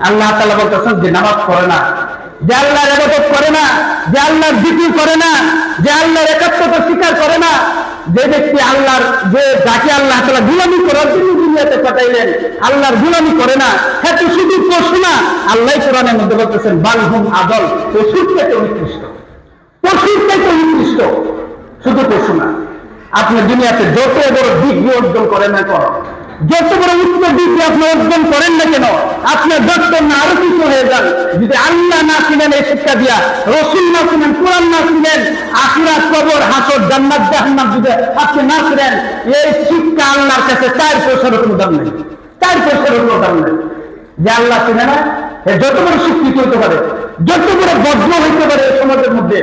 আল্লাহ তাআলা বলতেছেন যে নামাজ পড়ে না, যে আল্লাহর ইবাদত করে না, যে আল্লাহর জিকির করে না, যে আল্লাহর একাত্মতা স্বীকার করে না, যে ব্যক্তি আল্লাহর যে যাকে আল্লাহ তাআলা গোলামি করার জন্য দুনিয়াতে পাঠাইলেন আল্লাহর গোলামি করে না, হ্যাঁ তো শুধু পশু না। আল্লাহ কোরআনের মধ্যে বলতেছেন বালহুম আদল, পশুর থেকে উৎকৃষ্ট, পশুর থেকে উৎকৃষ্ট, শুধু পশু না। আপনি দুনিয়াতে যত বড় ডিগ্রি অর্জন করেন না কেন, যত বড় উচ্চ ডিগ্রি আপনি অর্জন করেন না কেন, আপনার ডক্টর না আরো কিছু হয়ে যান, যদি আল্লাহ না ছিলেন এই শিক্ষা দিয়া, রসুল না ছিলেন, কোরআন না ছিলেন, আখিরাত, কবর, হাসর, জান্নাত, জাহান্নাম যদি আপনি না ছিলেন, এই শিক্ষা আল্লাহর কাছে 4 পয়সার কোনো দাম নেই, 4 পয়সার কোনো দাম নেই। যে আল্লাহ ছিলেন না, যত বড় শিক্ষিত হইতে পারে, যত বড় বজ্র হইতে পারে সমাজের মধ্যে,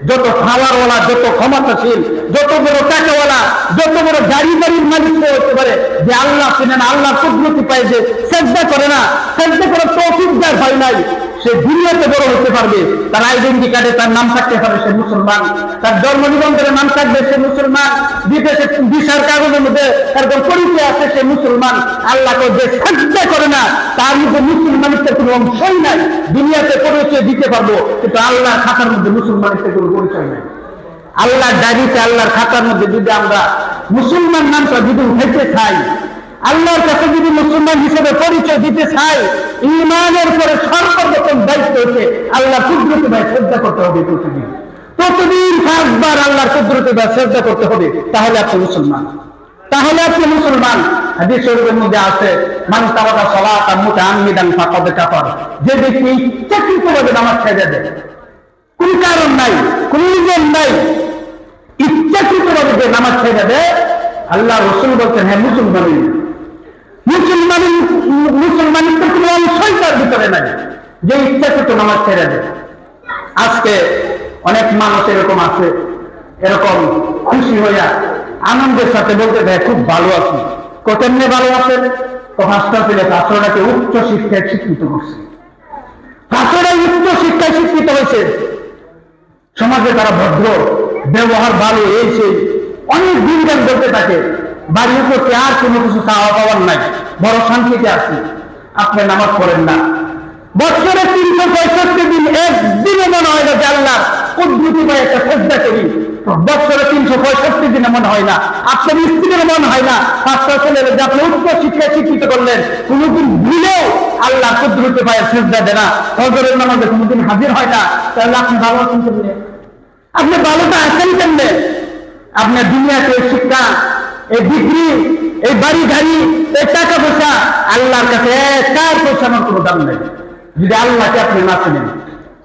যত খাওয়ারওয়ালা, যত ক্ষমতাশীল, যত বড় টাকাওয়ালা, যত বড় গাড়ি বাড়ির মালিক হতে পারে, যে আল্লাহ চিনেন, আল্লাহ কুদরতি পায়, যে সেজদা করে না, সেজদা করার তৌফিক যার হয় নাই, সে দুনিয়াতে বড় হতে পারবে, তার আইডেন্টি কার্ডে তার নাম থাকতে পারে সে মুসলমান, তার জন্ম নিবন্ধনের নাম থাকবে সে মুসলমান, বিদেশে ভিসার কাগজের মধ্যে তার পরিচয় আছে সে মুসলমান। আল্লাহকে যে সেজদা করে না তার মধ্যে মুসলমানিত্বের কোনো অংশই নাই। দুনিয়াতে পরিচয় দিতে পারবো, কিন্তু আল্লাহর খাতার মধ্যে মুসলমানিত্বের কোনো পরিচয় নাই। আল্লাহর ডায়েরিতে, আল্লাহর খাতার মধ্যে যদি আমরা মুসলমান নামটা যদি উঠাইতে চাই, আল্লাহর কাছে যদি মুসলমান হিসেবে পরিচয় দিতে চাই, ঈমানের পরে সর্বপ্রথম দায়িত্ব হচ্ছে আল্লাহর কুদরতি ভাই শ্রদ্ধা করতে হবে। প্রতিদিন 5 বার আল্লাহর কুদরতি ভাই শ্রদ্ধা করতে হবে, তাহলে আপনি মুসলমান, তাহলে আপনি মুসলমান। হাদিস শরীফের মধ্যে আছে মান তারাকা সালাতান মুতাআম্মিদান ফাকাদ কাফার, যে ব্যক্তি ইচ্ছাকৃতভাবে নামাজ ছেড়ে দেয়, কোন কারণ নাই, কোন রিজন নাই, ইচ্ছাকৃতভাবে যে নামাজ ছেড়ে দেয়, আল্লাহ রাসূল বলছেন হ্যাঁ মুসলমানের কোনো অংশই তার ভিতরে নাই, যে ইচ্ছাকৃত নামাজ ছেড়ে দেয়। আজকে অনেক মানুষ এরকম আছে, এরকম খুশি হইয়া আনন্দের সাথে বলতে দেয় খুব ভালো আছি। কেমনে ভালো আছেন? তো 5টা ছেলে পাঁচটাকে উচ্চ শিক্ষায় শিক্ষিত করছে, 5টা উচ্চ শিক্ষায় শিক্ষিত হয়েছে, সমাজে তারা ভদ্র, ব্যবহার ভালো, এই সেই অনেক দিনগান বলতে থাকে, বাড়ির উপরে আর কোনো কিছু চাওয়া পাওয়ার নাই, বড় শান্তিতে আছি। আপনি নামাজ পড়েন না, বছরে 365 দিন একদিনে মনে হয় না যে আল্লাহ কুদরতি ভাই একটা সেজদা করি, বছরে 365 দিনে মনে হয় না, আপনার স্ত্রীর মনে হয় না, 5টা ছেলে যে আপনি উচ্চ শিক্ষায় শিক্ষিত করলেন, কোনোদিন ভুলেও আল্লাহ কুদরতি ভাইয়ের সেজদা দেয় না, ফজরের নামাজে কোনোদিন হাজির হয় না, তাহলে আপনি ভালো আছেন কেমনে? আপনি ভালোটা আছেন কেমনে? আপনার দুনিয়াতে শিক্ষা, এই ডিগ্রি, এই বাড়ি গাড়ি, এই টাকা পয়সা আল্লাহর কাছে 4 পয়সার কোনো দাম নেই যদি আল্লাহকে আপনি না চিনেন।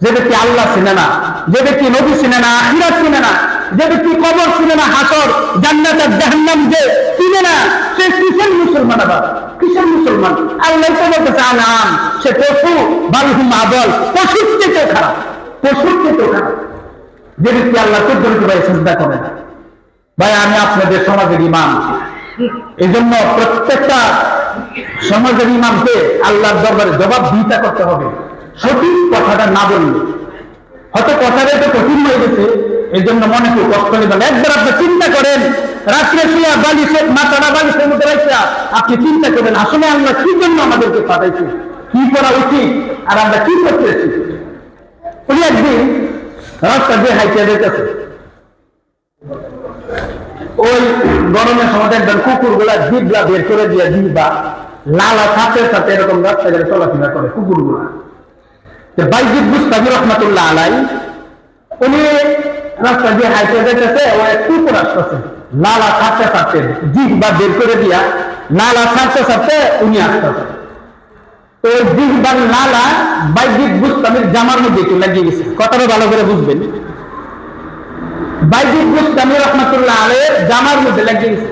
যে ব্যক্তি আল্লাহ চিনে না, যে ব্যক্তি নবী চিনে না, আখিরাত চিনে না, যে ব্যক্তি কবর চিনে না, হাসর, জান্নাত আর জাহান্নাম যে চিনে না, সে কিসের মুসলমান? আবার কিসের মুসলমান? আল্লাহ তো বলতেছে আনাম, সে পশু, বালহুম আদল, পশুর চেয়েও খারাপ, পশুর চেয়েও খারাপ। যে ব্যক্তি আল্লাহ কুদরতি ভাই সিজদা করে না। ভাই আমি আপনাদের সমাজের ইমাম, এই জন্য প্রত্যেকটা সমাজের ইমামকে আল্লাহর দরবারে জবাবদিহিতা করতে হবে। সঠিক কথাটা না বললে, হয়তো কথাটা একটু কঠিন হয়ে গেছে, এই জন্য মনে কেউ কষ্ট নেবেন। একবার আপনি চিন্তা করেন, রাত্রে শুয়ে বালিশের মাথাটা বালিশের মধ্যে রেখে আপনি চিন্তা করেন আসলে আল্লাহ কি জন্য আমাদেরকে পাঠাইছে, কি করা উচিত, আর আমরা কি করতেছি। উনি একদিন রাস্তা দিয়ে হাইটে যেতেছে, ওই গরমের সময় একজন কুকুর গুলা জিবলা বের করে দিয়ে জিবা লালা সাথে সাথে এরকম রাস্তাঘাটে চলাফেরা করে কুকুর গুলা। বাইজিদ বুস্তামি রহমাতুল্লাহ আলাই উনি রাস্তা দিয়ে হাইটে যেতেছে, ও এক কুকুর আসতেছে, লালা ছাড়তে ছাড়তে জিহ্বা বের করে দিয়া লালা ছাড়তে ছাড়তে উনি আসতেছে। তো জিহ্বার লালা বাইজিদ বুস্তামির জামার মধ্যে একটু লাগিয়ে গেছে। কথাটা ভালো করে বুঝবেন, বাইজিদ বুস্তামি রহমাতুল্লাহ আলাইহির জামার মধ্যে লাগিয়ে গেছে।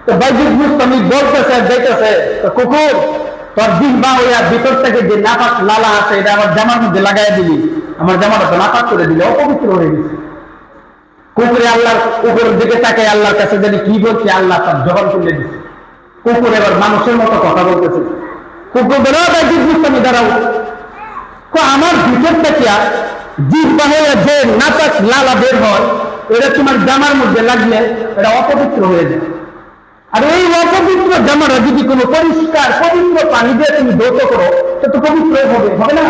তো বাইজিদ বুস্তামি বলতেছে যাইতেছে, তো কুকুর তোর জিহ্বা হইয়া ভিতর থেকে যে নাপাক লালা আছে এটা আমার জামার মধ্যে লাগাই দিলি, আমার জামাটা তো নাপাক করে দিলে, অপবিত্র হয়ে গেছে। কুকুরে আল্লাহর কুকুরের দিকে তাকে আল্লাহর কাছে জানি কি বলছে, আল্লাহ তার জবান তুলে দিচ্ছে। কুকুর এবার মানুষের মতো কথা বলতেছে। কুকুর বলে বাইজিদ বুস্তামি দাঁড়াও, আমার ভিতর থেকে জিহ্বা হয়ে যে নাপাক লালা বের হয় এটা তোমার জামার মধ্যে লাগলে এটা অপবিত্র হয়ে যায়। আর এই অপবিত্র জামাটা যদি কোনো পরিষ্কার পবিত্র পানি দিয়ে তুমি ধৌত করো, সে তো পবিত্র হবে না?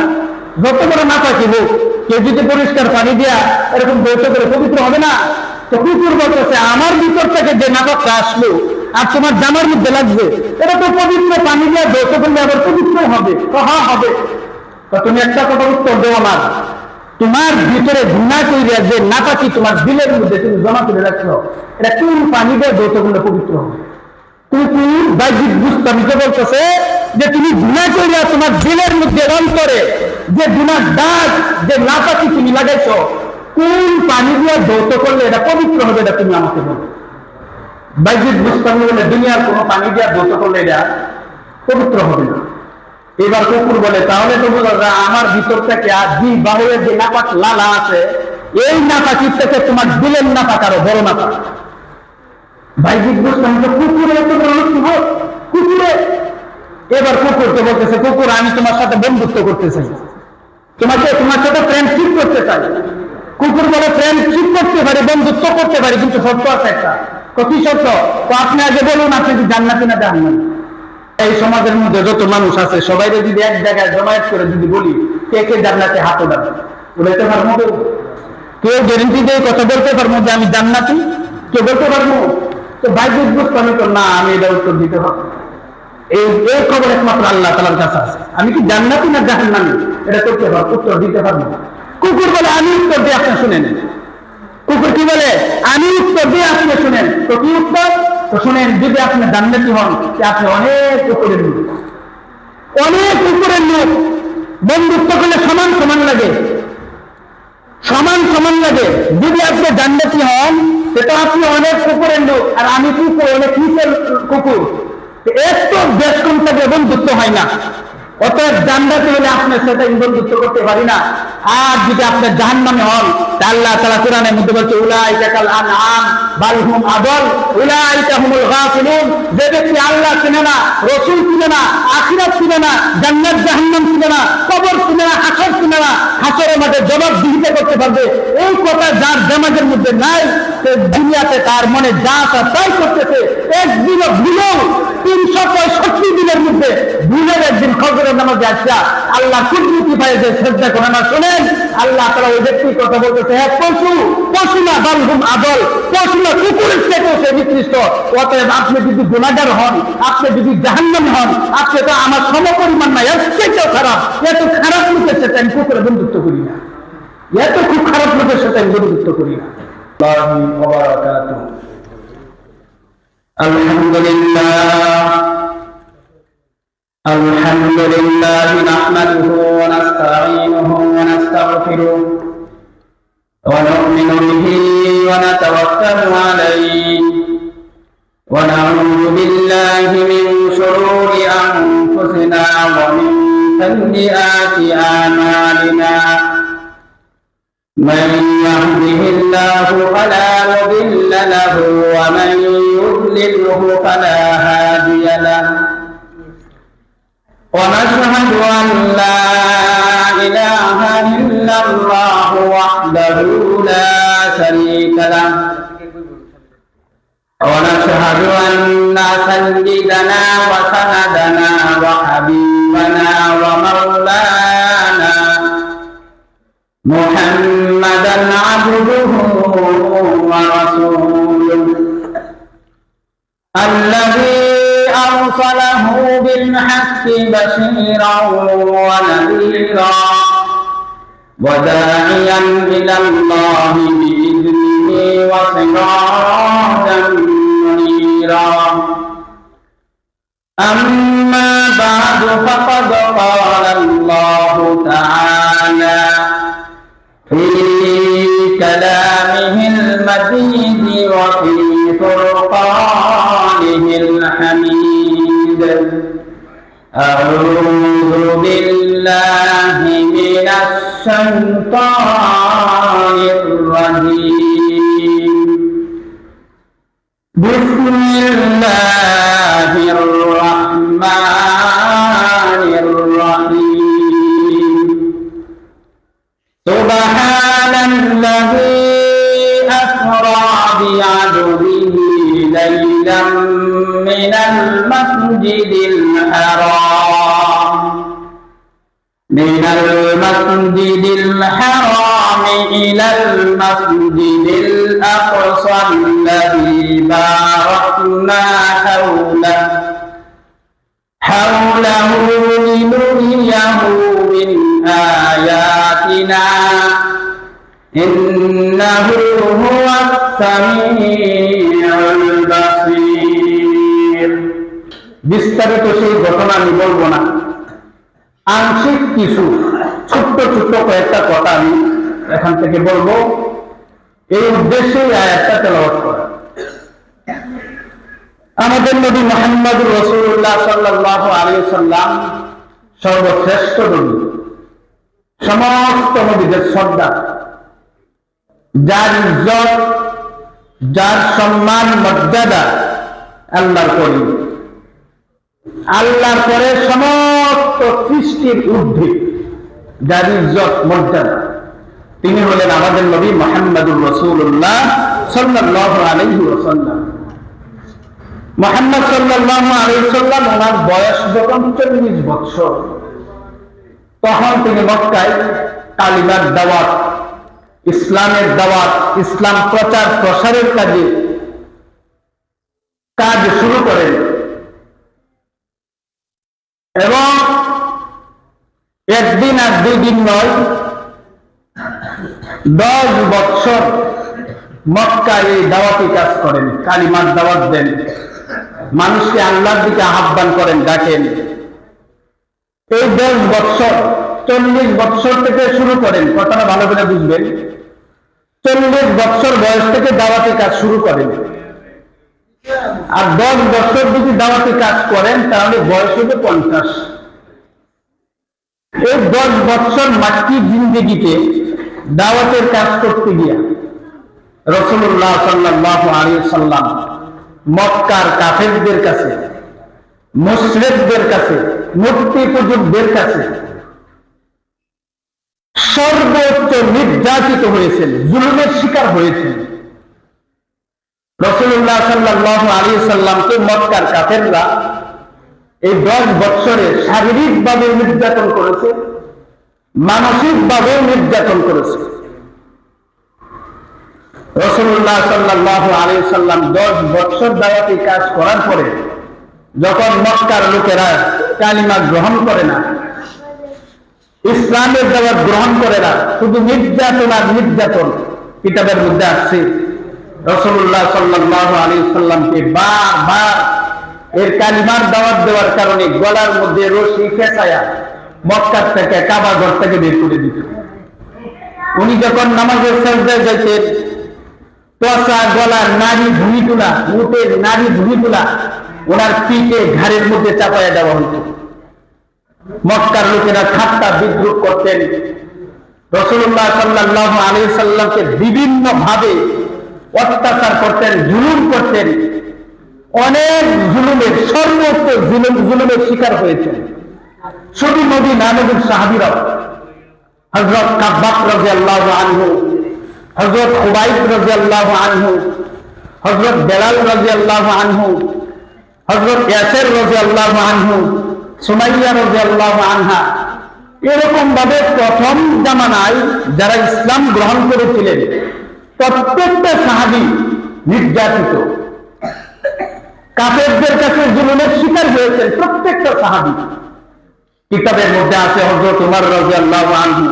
যত বড় নাপাকি হোক, কেউ যদি পরিষ্কার পানি দিয়া এরকম ধৌত করে পবিত্র হবে না? তো কুকুর বলতেছে আমার ভিতর থেকে যে নাপাকটা আসলো আর তোমার জামার মধ্যে লাগবে, এটা তো পবিত্র পানি দিয়ে ধৌত করলে আবার পবিত্র হবে। হ্যাঁ হবে। তুমি একটা কথা উত্তর দেবো না, তোমার ভিতরে ঘৃণা করিয়া যে নাপাকি তোমার দিলের মধ্যে তুমি জমা করে রাখছো, এটা কোন পানি দিয়ে ধৌত করলে পবিত্র হবে? কুকুর বাহ্যিক বুঝতে বলতেছে যে তুমি ঘৃণা করিয়া তোমার দিলের মধ্যে অন্তরে যে গুনার দাগ যে নাপাকি তুমি লাগাইছো, কোন পানি দিয়ে ধৌত করলে এটা পবিত্র হবে, এটা তুমি আমাকে বলো। বাহ্যিক বুঝতে বলে দুনিয়ার কোনো পানি দিয়ে ধৌত করলে এটা পবিত্র হবে না। এবার কুকুর বলে তাহলে তো বোঝা যায় আমার ভিতর থেকে আর দুই বাহুরের যে নাপাক লালা আছে, এই নাপাকির থেকে তোমার দিলের নাপাক আরো বড় নাপাক। বাহ্যিক বুঝতাম তো কুকুরে এত বড় কুকুরে। এবার কুকুরকে বলতেছে, কুকুর আমি তোমার সাথে বন্ধুত্ব করতে চাই, তোমার সাথে ফ্রেন্ডশিপ করতে চাই। কুকুর বলে ফ্রেন্ডশিপ করতে পারি, বন্ধুত্ব করতে পারি, কিন্তু শর্ত আছে একটা। কি শর্ত? তো আপনি আগে বলুন আপনি কি জান্নাতি না জাহান্নামী। এই সমাজের মধ্যে যত মানুষ আছে সবাই যদি এক জায়গায় জমায়েত করে যদি বলি কে কে জান্নাতে হাত ওঠাবে, বলতে পারবো? কেউ গ্যারেন্টি দিয়ে কথা বলতে পারবো যে আমি জান্নাতি? কেউ বলতে পারবো? তো বাহ্যিক বুঝতে আমি তো না, আমি এটা উত্তর দিতে পারবো। এই খবর একমাত্র আল্লাহ তাআলার কাছে আছে। আমি কি জান্নাতি না জাহান্নামী এটা করতে পারবো, উত্তর দিতে পারবো। কুকুর বলে আমি উত্তর দিয়ে আপনি শুনে নেন। কুকুর কি বলে? আমি উত্তর দিয়ে আপনি শুনেন। তো কি উত্তর? তো শুনেন, যদি আপনি জান্নাতি হন আপনি অনেক উপরের লোক, অনেক উপরের লোক। বন্ধুত্ব করলে সমান সমান লাগে, সমান সমান লাগে। যদি আপনি জান্নাতি হন সেটা আপনি অনেক উপরের লোক, আর আমি কুকুর অনেক নিচের কুকুর। এত বেশ কম থেকে বন্ধুত্ব হয় না। অতএব জান্নাতি হলে আপনি সেটা বন্ধুত্ব করতে পারি না। আর যদি আপনি জাহান্নামে হন, আল্লাহ তাআলা কোরআনের মধ্যে বলছে উলাইকা কাল আনআম বাল হুম আদল উলাইকা হুমুল গাফিলুন। যে ব্যক্তি আল্লাহ চিনে না, রাসূল চিনে না, আখিরাত চিনে না, জান্নাত জাহান্নাম চিনে না, কবর চিনে না, হাসর চিনে না, হাসরের মাঠে জবাবদিহিতা করতে পারবে, এই কথা যার দিমাগের মধ্যে নাই, সে দুনিয়াতে তার মনে যা আছে তাই করতেছে। একদিনও ভুলেও 365 দিনের মধ্যে ভুলের একদিন ফজরের নামাজে আসা আল্লাহ কুদরতি পায়ে যে সেজদা করে না, শোনেন আল্লাহ তাআলা ওই ব্যক্তির কথা বলতেছে, হ্যাঁ পশু না বালহুম আদল, পশু না কুকুরের চেয়েও সে নিকৃষ্ট। অতএব আপনি যদি গুনাহগার হন, আপনি যদি জাহান্নামী হন, আপনি তো আমার সমপরিমাণ না, এর চেয়েও খারাপ। এত খারাপ লোকের সাথে আমি কুকুরে বন্ধুত্ব করি না, এত খুব খারাপ লোকের সাথে আমি বন্ধুত্ব করি না। الحمد لله نحمده ونستعينه ونستغفره ونؤمن به ونتوكل عليه ونعوذ بالله من شرور أنفسنا ومن سيئات أعمالنا من يهده الله فلا مضل له ومن يضلله فلا هادي له ونشهد أن لا إله إلا الله وحده لا شريك له ونشهد أن سيدنا وسندنا وحبيبنا ومولانا محمدا عبده ورسوله الذي أرسله بالحق بشيرا ونذيرا وداعيا إلى الله بإذنه وسراجا منيرا. أما بعد فقد قال الله تعالى في كلامه المجيد وفي فرقانه الحميد: أعوذ بالله من الشيطان الرجيم. بسم الله الرحمن الرحيم. سبحان الذي أسرى بعبده ليلا মিনাল হারাম ইলাল মাসজিদিল আকসা আল্লাযী বারাকনা হাওলাহু লিনুরিয়াহু মিন আয়াতিনা ইন্নাহু হুয়াস সামিউল বাসীর। বিস্তারিত সেই ঘটনা আমি বলবো না, আংশিক কিছু ছোট্ট ছোট্ট কয়েকটা কথা আমি এখান থেকে বলবো, এই উদ্দেশ্যে আয়াতটা তেলাওয়াত করা। আমাদের নবী মুহাম্মদুর রাসূলুল্লাহ সাল্লাল্লাহু আলাইহি ওয়াসাল্লাম সর্বশ্রেষ্ঠ নবী, সমস্ত নবীদের সর্দার, যার ইজ্জত, যার সম্মান মর্যাদা আল্লাহর করিম, আল্লাহর পরে সমস্ত সৃষ্টির ঊর্ধ্বে যার ইজ্জত মর্যাদা, তিনি হলেন আমাদের নবী মুহাম্মদুর রাসূলুল্লাহ সাল্লাল্লাহু আলাইহি ওয়াসাল্লাম। মুহাম্মদ সাল্লাল্লাহু আলাইহি ওয়াসাল্লাম, ওনার বয়স যখন 40 বছর, তখন তিনি মক্কায় কালিমার দাওয়াত, ইসলামের দাওয়াত, ইসলাম প্রচার প্রসারের কাজ শুরু করেন এবং একদিন আর 2 দিন নয়, 10 বছর মক্কায় এই দাওয়াতি কাজ করেন, কালিমার দাওয়াত দেন, মানুষকে আল্লাহর দিকে আহ্বান করেন, ডাকেন। এই 10 বছর, 40 বছর থেকে শুরু করেন, কথাটা ভালো করে বুঝবেন, 40 বছর বয়স থেকে দাওয়াতি কাজ শুরু করেন। আর 10 বছর যদি দাওয়াতি কাজ করেন তাহলে বয়স হবে 50। এই 10 বছর মাক্কি জিন্দেগিতে দাওয়াতের কাজ করতে গিয়া রাসূলুল্লাহ সাল্লাল্লাহু আলাইহি ওয়াসাল্লাম মক্কার কাফেরদের কাছে, মুশরিকদের কাছে, মূর্তি পূজকদের কাছে সর্বোচ্চ নির্যাতিত হয়েছেন, জুলুমের শিকার হয়েছেন। রাসূলুল্লাহ সাল্লাল্লাহু আলাইহি ওয়াসাল্লামকে মক্কার কাফেররা এই 10 বছরে শারীরিকভাবে নির্যাতন করেছে, মানসিকভাবে নির্যাতন করেছে। রাসূলুল্লাহ সাল্লাল্লাহু আলাইহি ওয়াসাল্লাম 10 বছর দাওয়াতি কাজ করার পরে যখন মক্কার লোকেরা কালিমা গ্রহণ করে না, ইসলামের দাওয়াত গ্রহণ করে না, শুধু নির্যাতন আর নির্যাতন, কিতাবের মধ্যে আসছে রাসূলুল্লাহ সাল্লাল্লাহু আলাইহি ওয়াসাল্লামকে বারবার এর কালিমার দাওয়াত দেওয়ার কারণে গলার মধ্যে রশি পেঁচায়া মক্কা থেকে, কাবা ঘর থেকে বের করে দিত। উনি যখন নামাজের সাজদায় যাইতেন, পচা গলা, নারী ভূমি তুলা, উটের নারী ভূমি তুলা ওনার পিঠে, ঘাড়ের মধ্যে চাপাইয়া দেওয়া হতো। মক্কার লোকেরা ঠাট্টা বিদ্রুপ করতেন, রাসূলুল্লাহ সাল্লাল্লাহু আলাইহি ওয়াসাল্লামকে বিভিন্ন ভাবে অত্যাচার করতেন, জুলুম করতেন, অনেক জুলুমের, সর্বোচ্চ জুলুমের শিকার হয়েছেন। শুধু নবী না, নবীর সাহাবীরাও, হযরত কাব্বাব রাদিয়াল্লাহু আনহু, হযরত খুবাইব রাদিয়াল্লাহু আনহু, হযরত বেলাল রাদিয়াল্লাহু আনহু, হযরত ইয়াসির রাদিয়াল্লাহু আনহু, সুমাইয়া রাদিয়াল্লাহু আনহা, এরকম ভাবে প্রথম জামানায় যারা ইসলাম গ্রহণ করেছিলেন প্রত্যেকটা সাহাবী নির্যাতিত, কাফেরদের কাছে জুলুমের শিকার হয়েছেন প্রত্যেকটা সাহাবী। কিতাবের মধ্যে আছে হযরত ওমর রাদিয়াল্লাহু আনহু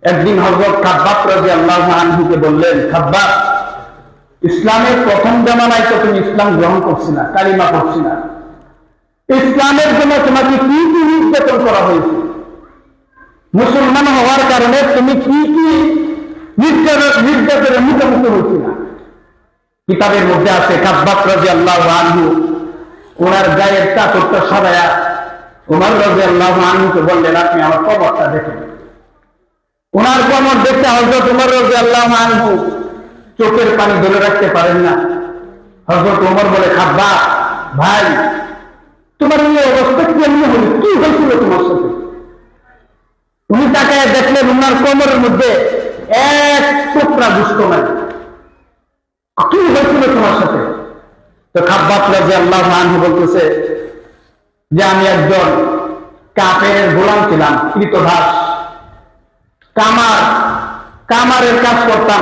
একদিন হযরত খাব্বাব রাদিয়াল্লাহু আনহুকে বললেন, খাব্বাব, ইসলামের প্রথম জামানায় তো তুমি ইসলাম গ্রহণ করছি না, কালিমা করছি না, ইসলামের জন্য তোমাকে কি কি নির্যাতন করা হয়েছে? মুসলমান হওয়ার কারণে তুমি কি কি নির্যাতনের মুখোমুখি হয়েছিল? কিতাবের মধ্যে আছে খাব্বাব রাদিয়াল্লাহু আনহু ওনার গায়ের চাদরটা সরায়া ওমর রাদিয়াল্লাহু আনহুকে বললেন, আপনি আমার কবরটা দেখেন। ওনার কবর দেখতে হযরত ওমর রাদিয়াল্লাহু আনহু চোখের পানি ধরে রাখতে পারেন না। হযরত ওমর বলে, খাব্বাব ভাই, তোমার এই অবস্থা কেমন হলো, কি হয়েছিল তোমার সাথে? উনি তাকায় দেখলেন ওনার কোমরের মধ্যে এক টুকরা গোশত নাই। কি হয়েছিল তোমার সাথে? তো খাব্বাব রাদিয়াল্লাহু আনহু বলতেছে, যে আমি একজন কাফেরের গোলাম ছিলাম, কৃতদাস, কামারের কাজ করতাম,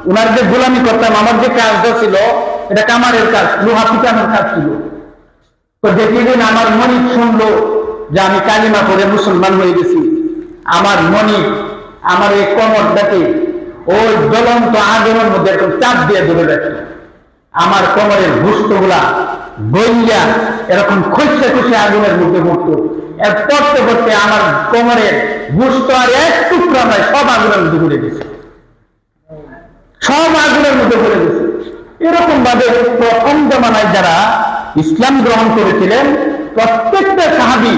উনার যে গোলামি করতাম, আমার যে কাজটা ছিল এটা কামারের কাজ, লোহা পিটানোর কাজ ছিল। তো যেদিন আমার মনিব শুনলো যে আমি কালিমা পড়ে মুসলমান হয়ে গেছি, আমার মনিব আমার এই কোমরটাকে ওই জ্বলন্ত আগুনের মধ্যে এরকম চাপ দিয়ে ধরে রাখত। আমার কোমরের গোশত গুলা গইয়া এরকম খসে খসে আগুনের মধ্যে পড়তো। এর পড়তে পড়তে আমার কোমরের গোশত আর এক টুকরা নয়, সব আগুনের মধ্যে পড়ে গেছে, সব আগুনের মধ্যে পড়ে গেছে। এরকম ভাবে প্রথম জমানায় যারা ইসলাম গ্রহণ করেছিলেন, প্রত্যেকটা সাহাবী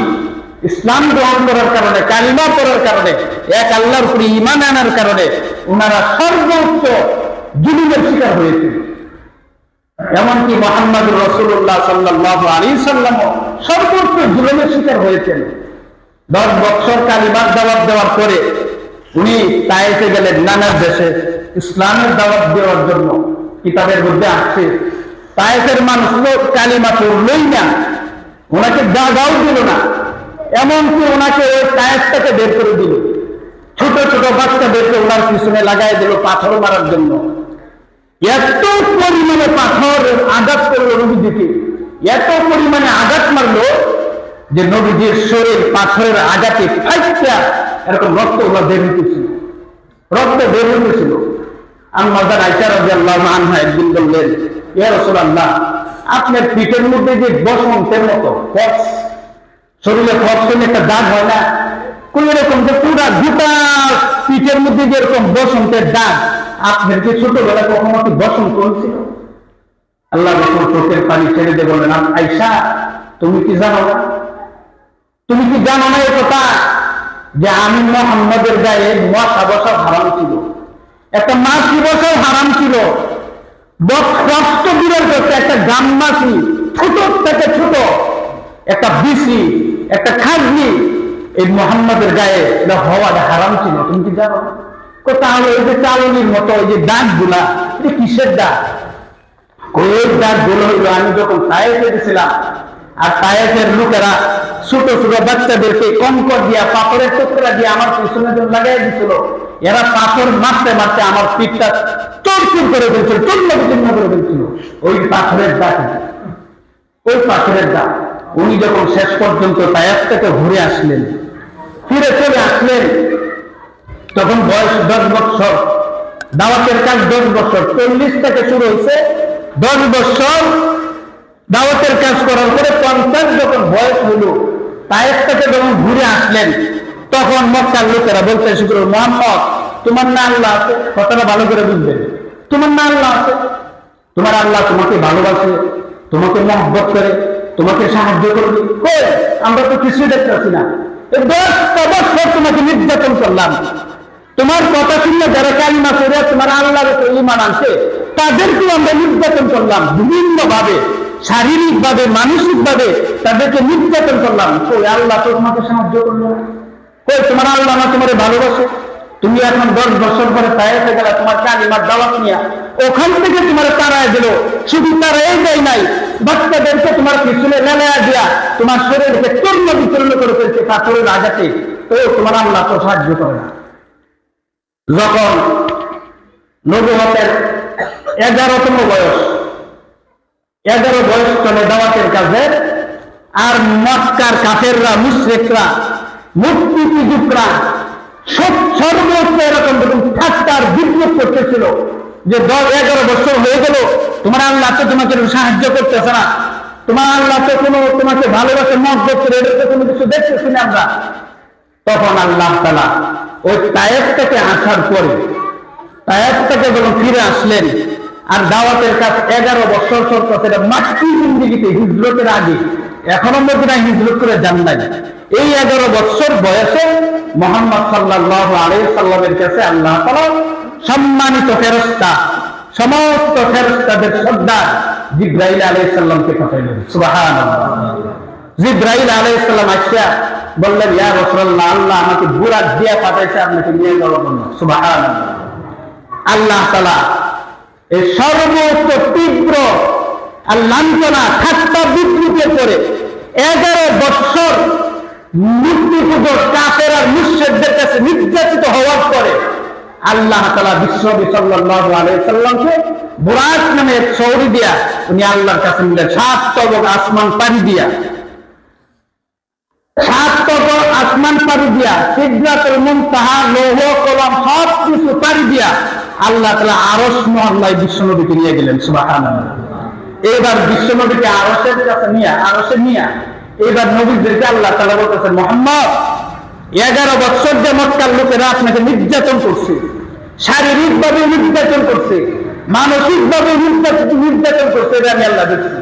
ইসলাম গ্রহণ করার কারণে, কালিমা পড়ার কারণে, এক আল্লাহর উপরে ঈমান আনার কারণে ওনারা সর্বোচ্চ জুলুমের শিকার হয়েছিল। এমনকি মুহাম্মদুর রাসূলুল্লাহ সাল্লাল্লাহু আলাইহি সাল্লাম সর্বোচ্চ জুলুমের শিকার হয়েছেন। 10 বছর কালিমার দাওয়াত দেওয়ার পরে উনি তায়েফে গেলেন, নানার দেশে ইসলামের দাওয়াত দেওয়ার জন্য। কিতাবের মধ্যে আসছে তায়েফের মানুষ কালিমা পড়লই না, ওনাকে জায়গাও দিল না, এমনকি ওনাকে ওই তায়েফটাকে বের করে দিল, ছোট ছোট বাচ্চাদেরকে ওনার পিছনে লাগাই দিল পাথর মারার জন্য। এত পরিমাণে পাথর আঘাত করলো নবীজিকে, এত পরিমাণে আঘাত মারলো যে নবীজির শরীর পাথরের আঘাতে ফাইটা এরকম রক্ত ওরা বের হইতেছিল, রক্ত বের হইতেছিল। আম্মা জান আয়েশা রাদিয়াল্লাহু আনহা একদিন বললেন, ইয়া রাসূলুল্লাহ, আপনার পিঠের মধ্যে যে বসন্তের মতো ফক্স, শরীরে ফক্সের একটা দাগ হয় না, কোন রকম যে পুরা গোটা পিঠের মধ্যে যে এরকম বসন্তের দাগ, আপনার কি ছোটবেলা কখনো কি বসন্ত হয়েছিল? আল্লাহ রাসূল চোখের পানি ছেড়ে দিয়ে বললেন, আয়েশা তুমি কি জানো না, তুমি কি জানো না এই কথা যে আমি মুহাম্মদের গায়ে মশা বসা হারাম ছিল, একটা মাছি বসাও হারাম ছিল, কষ্ট বিরল করতে একটা গাম্মাছি, ছোট থেকে ছোট একটা বিসি, একটা খাজনি এই মুহাম্মদের গায়ে এটা হওয়াটা হারাম ছিল, তুমি কি জানো? তাহলে ওই যে চালনির মতো ওই যে দাগ গুলা, এটা কিসের দাগ? ওই দাগ গুলো হইল আমি যখন তায়েফে গেছিলাম, আর তায়েফের লোকেরা ছোট ছোট বাচ্চাদেরকে কঙ্কর দিয়া, পাথরের টুকরা দিয়ে আমার পিছনে লাগাই দিছিল, এরা পাথর মারতে মারতে আমার পিঠটা চুরচুর করে ফেলছিল, চূর্ণ বিচূর্ণ করে ফেলছিল। ওই পাথরের দাগ, ওই পাথরের দাগ। উনি যখন শেষ পর্যন্ত তায়েফ থেকে ঘুরে আসলেন, ফিরে চলে আসলেন, তখন বয়স 10 বছর, দাওয়াতের কাজ 10 বছর, 40 থেকে শুরু হয়েছে, 10 বছর দাওয়াতের কাজ করার পরে 50 যখন বয়স হইল, তায়েফ থেকে যখন ঘুরে আসলেন, তখন মক্কার লোকেরা বলতে শুরু করল, মুহাম্মদ তোমার না আল্লাহ আছে? কথাটা ভালো করে বুঝবেন, তোমার না আল্লাহ আছে? তোমার আল্লাহ তোমাকে ভালোবাসে, তোমাকে মহব্বত করে, তোমাকে সাহায্য করবে? কই, আমরা তো কিছুই দেখতে পাচ্ছি না। 10 বছর তোমাকে নির্যাতন করলাম, তোমার কথা শুনলে যারা কালিমা করে তোমার আল্লাহর উপর ঈমান আনছে তাদেরকেও আমরা নির্যাতন করলাম, বিভিন্ন ভাবে, শারীরিক ভাবে, মানসিক ভাবে তাদেরকে নির্যাতন করলাম। কই, আল্লাহ তো তোমাকে সাহায্য করলো? কই, তোমার আল্লাহ না তোমার ভালোবাসে? তুমি এখন 10 বছর পরে তায়েফে গেলে তোমার কালিমার দাওয়াত নিয়ে, ওখান থেকে তোমার তাড়ায় দিল। শুধু তারাই যায় নাই, বাচ্চাদেরকে তোমার পিছনে লেলায়া দিয়া তোমার শরীরকে চূর্ণ বিচূর্ণ করে ফেলছে পাথরের আঘাতে। তো তোমার আল্লাহ তো সাহায্য করে না। যখন নবুয়তের 11তম বয়স, 11 বয়স চলে দাওয়াতের কাজে, আর মক্কার কাফেররা, মুশরিকরা, মূর্তি পূজকরা সর্বোচ্চ এরকম ঠাট্টার বিদ্রুপ করতেছিল যে 11 বছর হয়ে গেল, তোমার আল্লাহ তো তোমাকে সাহায্য করতেছে না, তোমার আল্লাহ তো কোনো তোমাকে ভালোবাসে, মহব্বত করে, এটা তো কোনো কিছু দেখতেছি না আমরা। তখন আল্লাহ তাআলা ওই তায়েফ থেকে আসার পরে, তায়েফ থেকে যখন ফিরে আসলেন, আর দাওয়াতের কাজ 11 বছর চলতেছে, এটা মাক্কি জিন্দেগিতে, হিজরতের আগে, এখনো মদিনা হিজরত করে যান নাই। এই 11 বছর বয়সে মুহাম্মদ সাল্লাল্লাহু আলাইহি সাল্লামের কাছে আল্লাহ তাআলা সম্মানিত ফেরেশতা, সমস্ত ফেরেশতাদের সর্দার জিবরাইল আলাইহিস সালামকে পাঠাইলেন। সুবহানাল্লাহ। জিবরাইল আলাইহিস সালাম আসিয়া বললেন, ইয়া রাসূলুল্লাহ, আল্লাহ আমাকে বুরাক দিয়া পাঠাইছে আপনাকে নিয়ে যাওয়ার জন্য। সুবহানাল্লাহ। আল্লাহ তাআলা এই সর্বোচ্চ তীব্র আর লাঞ্ছনা, ঠাট্টা, বিদ্রুপের পরে 11 বছর মূর্তি পূজক কাফের আর মুশরিকদের কাছে নির্যাতিত হওয়ার পরে আল্লাহ তাআলা বিশ্বনবী সাল্লাল্লাহু আলাইহি সাল্লামকে বুরাক নামে এক শহরে দিয়া উনি আল্লাহর কাছে নিলেন 7 তবক আসমান পাড়ি দিয়া, 7 তবক আসমান পাড়ি দিয়া, সিদরাতুল মুনতাহা, লৌহ কলম সব কিছু পাড়ি দিয়া আল্লাহ তাআলা আরশ মহল্লায় বিশ্বনবীকে নিয়ে গেলেন। সুবহানাল্লাহ। এবার বিশ্বনবীকে আরশের কাছে নিয়ে এবার নবীদেরকে আল্লাহ তাআলা বলতেছেন, মুহাম্মদ 11 বছর যে মক্কার লোকেরা আপনাকে নির্যাতন করছে, শারীরিকভাবে নির্যাতন করছে, মানসিকভাবে নির্যাতন করছে, এটা আমি আল্লাহ দেখছি।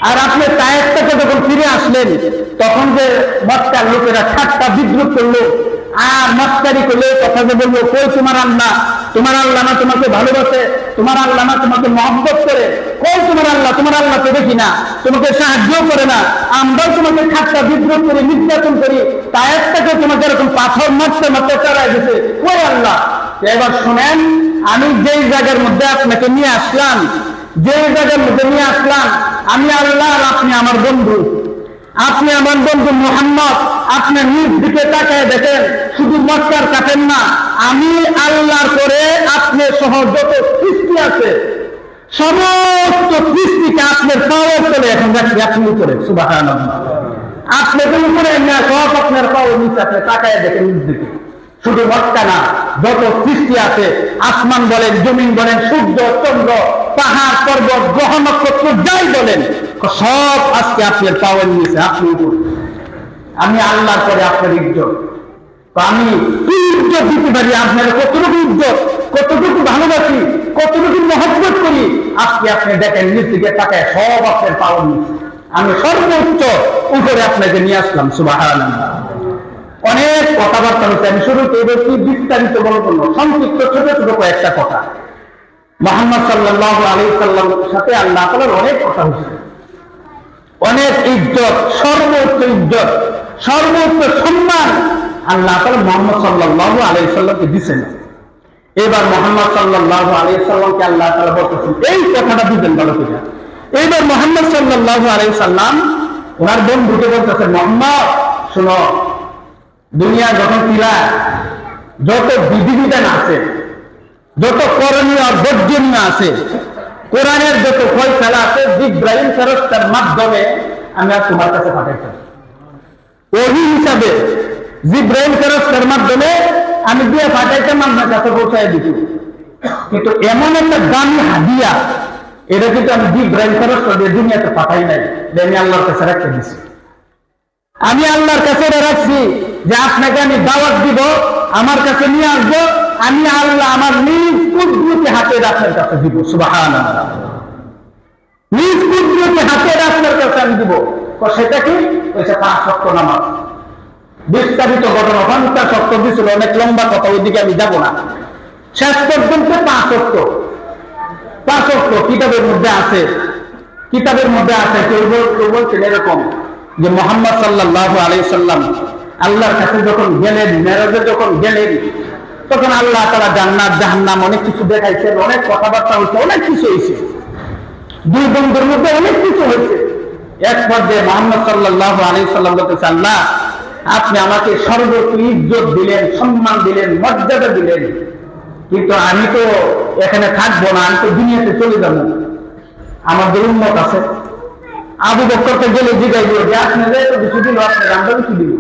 আর আপনি তায়েফ থেকে যখন ফিরে আসলেন তখন যে মক্কার লোকেরা ঠাট্টা বিদ্রুপ করলো আর মস্কারি করলো, কথা যে বললো, কই তোমার আল্লাহ না তোমাকে ভালোবাসে, তোমার আল্লাহ না তোমাকে মহব্বত করে, কই তোমার আল্লাহ তো দেখি না, তোমাকে সাহায্য করে না, আমরাও তোমাকে ঠাট্টা বিদ্রুপ করি, নির্যাতন করি, তায়েফ থেকে তোমাকে এরকম পাথর মারতে চালাই দিছে, কই আল্লাহ? এবার শোনেন, আমি যেই জায়গার মধ্যে আপনাকে নিয়ে আসলাম, আমি আল্লাহ আর আপনি আমার বন্ধু, মুহাম্মদ। আপনি নিজ দিকে তাকায় দেখেন, শুধু মক্কার কাটেন না, আমি আল্লাহর করে আপনি সহ যত সৃষ্টি আছে সমস্ত সৃষ্টিকে আপনার পাওয়ার চলে এখন রাখছি আপনি উপরে। সুবহানাল্লাহ। আপনাকে উপরে না, সব আপনার পাওয়ার নিচে, আপনি তাকায় দেখেন নিজ দিকে। শুধু মক্কা না, যত সৃষ্টি আছে, আসমান বলেন, জমিন বলেন, সূর্য, চন্দ্র, পাহাড়, পর্বত, গ্রহ, নক্ষত্র, যাই বলেন, সব আজকে আপনার পাওয়ার নিয়েছে, আপনি উপর। আমি আল্লাহর পরে আপনার ইজ্জত, আমি কি ইজ্জত দিতে পারি? আপনার কতটুকু ইজ্জত, কতটুকু ভালোবাসি, কতটুকু মহব্বত করি, আজকে আপনি দেখেন নিজ দিকে তাকায় সব আপনার পাওয়ার নিয়েছে। আমি সর্বোচ্চ উপরে আপনাকে নিয়ে আসলাম। সুবহানাল্লাহ। অনেক কথাবার্তা হচ্ছে, আমি শুরুতে এদেরকে বিস্তারিত বলবো না, সংক্ষিপ্ত ছোট ছোট কয়েকটা কথা। মুহাম্মদ সাল্লাল্লাহু আলাইহি সাল্লামের সাথে আল্লাহ তাআলার অনেক কথা হচ্ছে, অনেক ইজ্জত, সর্বোচ্চ ইজ্জত, সর্বোচ্চ সম্মান আল্লাহ তাআলা মুহাম্মদ সাল্লাল্লাহু আলাইহি সাল্লামকে দিয়েছেন। এবার মুহাম্মদ সাল্লাল্লাহু আলাইহি সাল্লামকে আল্লাহ তাআলা বলতেছেন, এই কথাটা দিবেন ভালো করে। এবার মুহাম্মদ সাল্লাল্লাহু আলাইহি সাল্লাম ওনার বন্ধুকে বলতেছেন, মুহাম্মদ শোনো, দুনিয়া যখন ছিল, যত বিধিবিধান আছে, যত করণীয় আর বর্জনীয় আছে, কোরআনের যত ফয়সালা আছে, জিবরাইল ফেরেশতার মাধ্যমে আমি আর তোমার কাছে পাঠাইতাম। ওহী হিসাবে জিবরাইল ফেরেশতার মাধ্যমে আমি দিয়ে পাঠাইতাম, আপনার কাছে পৌঁছায় দিত। কিন্তু এমন একটা দামি হাদিয়া, এটা কিন্তু আমি জিবরাইল ফেরেশতা দিয়ে দুনিয়াতে পাঠাই নাই, যে আমি আল্লাহর কাছে রাখতে দিছি। আমি আল্লাহর কাছে রাখছি যে আপনাকে আমি দাওয়াত দিব, আমার কাছে নিয়ে আসবো, আমি আল্লাহ আমার নিজ কুদরতি হাতে আপনার কাছে দিব। সুবহানাল্লাহ। নিজ কুদরতি হাতে আপনার কাছে আমি দিব। সেটা কি? ওইটা 5 ওয়াক্ত নামাজ। বিস্তারিত ঘটনা, 50 ওয়াক্ত দিছিল, অনেক লম্বা কথা, ওইদিকে আমি যাব না। শেষ পর্যন্ত 5 ওয়াক্ত কিতাবের মধ্যে আছে। কেউ বলছেন এরকম যে মুহাম্মদ সাল্লাল্লাহু আলাইহি সাল্লাম আল্লাহর কাছে যখন গেলেন, মেরাজে যখন গেলেন, তখন আল্লাহ তাআলা জান্নাত জাহান্নাম অনেক কিছু দেখাইছেন, অনেক কথাবার্তা হয়েছে, অনেক কিছু হয়েছে, দুই বন্ধুর মধ্যে অনেক কিছু হয়েছে। এক পর্যায়ে মুহাম্মদ সাল্লাল্লাহু আলাইহি সাল্লাম বলতেছে, আল্লাহ আপনি আমাকে সর্বোচ্চ ইজ্জত দিলেন, সম্মান দিলেন, মর্যাদা দিলেন, কিন্তু আমি তো এখানে থাকবো না, আমি তো দুনিয়াতে চলে যাবো। আমাদের উম্মত আছে, আবু বকরকে গেলে জিজ্ঞাসা যে আপনাদের তো কিছু দিল, আপনার আমরা কি দিব?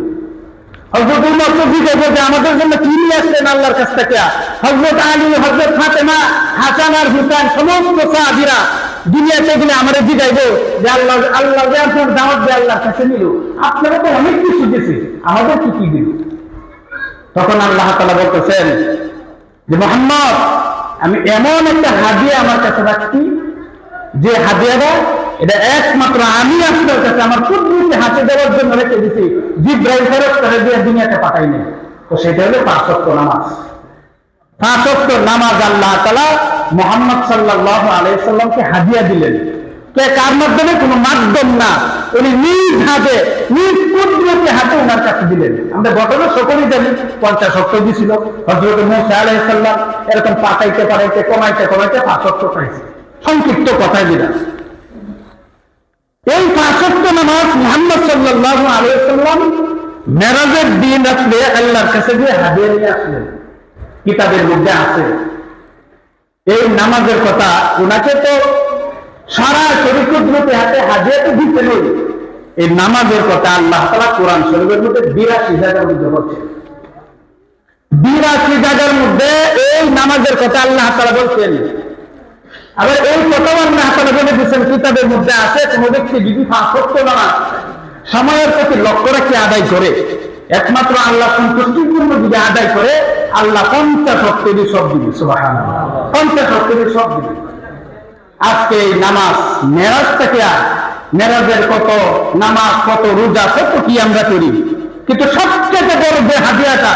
হযরত উমর তো জিজ্ঞাসা যে আমাদের জন্য কি নিয়ে আসলেন আল্লাহর কাছ থেকে? হযরত আলী, হযরত ফাতেমা, হাসান আর হুসাইন, সমস্ত সাহাবীরা দুনিয়াতে গেলে আমাদের জিজ্ঞাসা যে আল্লাহ যে আপনার দাওয়াত দিয়ে আল্লাহর কাছে নিল, আপনারা তো অনেক কিছু দিয়েছে, আমাদের কি দিল? তখন আল্লাহ তাআলা বলতেছেন যে মুহাম্মদ, আমি এমন একটা হাদিয়া আমার কাছে রাখছি, যে হাদিয়াটা এটা একমাত্র আমি আপনার কাছে আমার কুদরতি হাতে দেওয়ার জন্য রেখে দিছি, জিবরাইল ফেরেশতাকে দিয়ে দুনিয়াতে পাঠাই নাই। তো সেটা হলো 5 ওয়াক্ত নামাজ। 5 ওয়াক্ত নামাজ আল্লাহ তাআলা মুহাম্মদ সাল্লাল্লাহু আলাইহি সাল্লামকে হাদিয়া দিলেন। কে কার মাধ্যমে? কোনো মাধ্যম না, উনি নিজ হাতে, নিজ কুদরতি হাতে ওনার কাছে দিলেন। আমরা ঘটনা সকলেই জানি, 50 ওয়াক্ত দিয়েছিল হযরত মূসা আলাইহিস সালাম, এরকম পাঠাইতে কমাইতে 5 ওয়াক্ত পাইছে। সংক্ষিপ্ত কথায় দিলাম। এই 5 ওয়াক্ত নামাজ মুহাম্মদ সাল্লাল্লাহু আলাইহি ওয়াসাল্লাম মেরাজের দিন আসলে আল্লাহর কাছে গিয়ে হাদিয়া নিয়ে আসলেন, কিতাবের মধ্যে আছে। এই নামাজের কথা ওনাকে তো সরাসরি কুদরতি হাতে হাদিয়া তো দিতে নেই। এই নামাজের কথা আল্লাহ তাআলা কোরআন শরীফের মধ্যে 82 জায়গার মধ্যে বলছেন। 82 জায়গার মধ্যে এই নামাজের কথা আল্লাহ তাআলা বলছেন। আবার এই কথা আল্লাহ তাআলা বলে দিয়েছেন কিতাবের মধ্যে আছে, কোন ব্যক্তি যদি 5 ওয়াক্ত নামাজ সময়ের প্রতি লক্ষ্য রেখে আদায় করে, একমাত্র আল্লাহ সন্তুষ্টির জন্য যদি আদায় করে, আল্লাহ 50 ওয়াক্তের সব দিবে। সুবহানাল্লাহ, 50 ওয়াক্তের সব দিবে। আজকে এই নামাজ মেরাজ থেকে, মেরাজের কত নামাজ, কত রোজা, কত কি আমরা করি, কিন্তু সবচেয়ে বড় যে হাদিয়াটা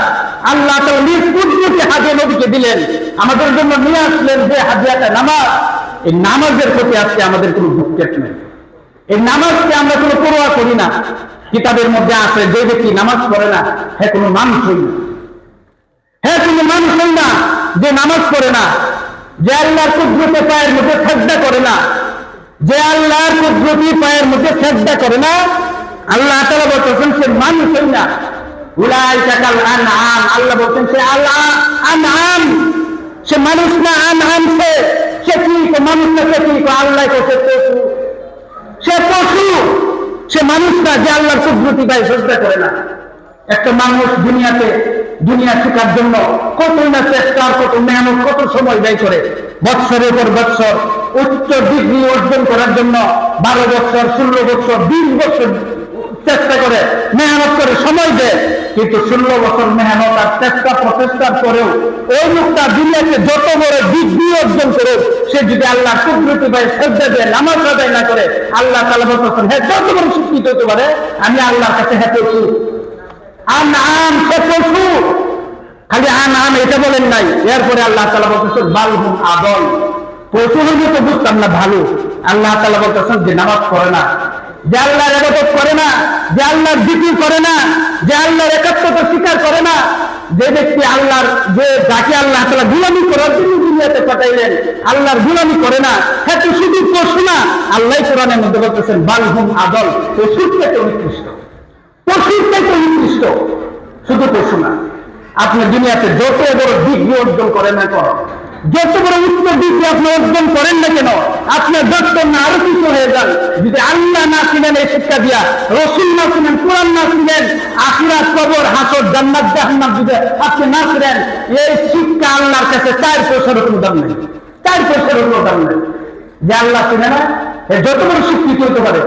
আল্লাহ তাআলা নিজ কুদরতি হাদিয়া নবীকে দিলেন, আমাদের জন্য নিয়ে আসলেন যে হাদিয়াটা নামাজ, এই নামাজের প্রতি আজকে আমাদের কোনো ভূক্ষেপ নেই। এই নামাজকে আমরা কোনো পরোয়া করি না। কিতাবের মধ্যে আছে যে ব্যক্তি নামাজ পড়ে না, হ্যাঁ কোনো মানুষই না, হ্যাঁ কোনো মানুষই না যে নামাজ পড়ে না, যে আল্লাহর কুদরতি পায়ের মধ্যে সাজদা করে না, যে আল্লাহর কুদরতি পায়ের মধ্যে সাজদা করে না, আল্লাহ তাআলা বলতেছেন সে মানুষই না। উলাইকা কাল আনআম, আল্লাহ বলতেন সে আনআম, সে মানুষ না, আনআম সে কি মানুষ না, সে কি আল্লাহ কোসে পশু, সে পশু, সে মানুষ না যে আল্লাহর কুদরতি পায়ে সাজদা করে না। একটা মানুষ দুনিয়াতে দুনিয়া শেখার জন্য কত না চেষ্টা, কত মেহনত, কত সময় ব্যয় করে, বৎসরের পর বৎসর উচ্চ ডিগ্রি অর্জন করার জন্য 12 বছর, 16 বছর, 20 বছর চেষ্টা করে, মেহনত করে, সময় দেয়। কিন্তু 16 বছর মেহনত আর চেষ্টা প্রচেষ্টার পরেও ওই লোকটা দুনিয়াতে যত বড় ডিগ্রি অর্জন করে, সে যদি আল্লাহ কুদরতি পায়ে সাজদা দিয়ে নামাজ আদায় না করে, আল্লাহ তাআলা বলতেছেন হ্যাঁ যত বড় শিক্ষিত হতে পারে, আমি আল্লাহর কাছে হ্যাঁ পশু, আনআম, সে পশু। খালি আনআম এটা বলেন নাই, এরপরে আল্লাহ তাআলা বলতেছেন বালহুম আদল, পশু হলে তো বুঝতাম না ভালো। আল্লাহ তাআলা বলতেছেন যে নামাজ পড়ে না, যে আল্লাহর ইবাদত করে না, যে আল্লাহর জিকির করে না, যে আল্লাহর একাত্মতা স্বীকার করে না, যে ব্যক্তি আল্লাহর, যে যাকে আল্লাহ তাআলা গোলামি করার জন্য দুনিয়াতে পাঠাইলেন, আল্লাহর গোলামি করে না, হ্যাঁ তো শুধু পশু না। আল্লাহ কোরআনের মধ্যে বলতেছেন বালহুম আদল, পশুর থেকে উৎকৃষ্ট, পশুর থেকে উৎকৃষ্ট, শুধু পশু না। আপনি দুনিয়াতে যত বড় ডিগ্রি অর্জন করেন না কেন, যত বড় উচ্চ ডিগ্রি আপনি অর্জন করেন না কেন, আপনার ডক্টর না আরো কিছু হয়ে যান, যদি আল্লাহ না ছিলেন এই শিক্ষা দিয়া, রসুল না ছিলেন, কোরআন না ছিলেন, আখিরাত, কবর, হাসর, জান্নাত, জাহান্নাম যদি আপনি না ছিলেন, এই শিক্ষা আল্লাহর কাছে 4 পয়সার কোনো দাম নেই, 4 পয়সার কোনো দাম নেই। যে আল্লাহ ছিলেন না, যত বড় শিক্ষিত হইতে পারে,